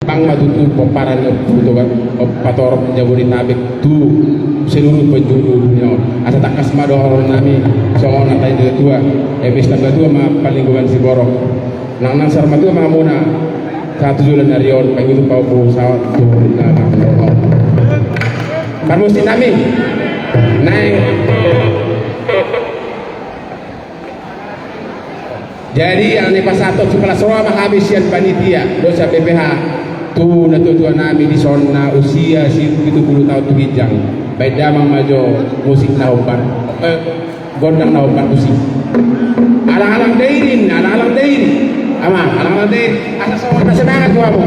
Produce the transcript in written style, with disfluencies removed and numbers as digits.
Pang matutu paparan puto kan pator Jabodetabek tu seluruh penjuru dunia asa takas mador nami soal natai tua ebis tua ma paling guban si borok nang sarma tua mamuna satu julan narion pengen pau bu sawat turun na kan mesti nami naik. Jadi yang ni pasato sekolah Surah menghabiskan panitia dosa BPH tu na tuan nami di sona usia 70 tahun tu hijang baik damang majo musik naupan gondang naupan musik alang-alang dairin ama alang-alang dairin asa semangat tu apa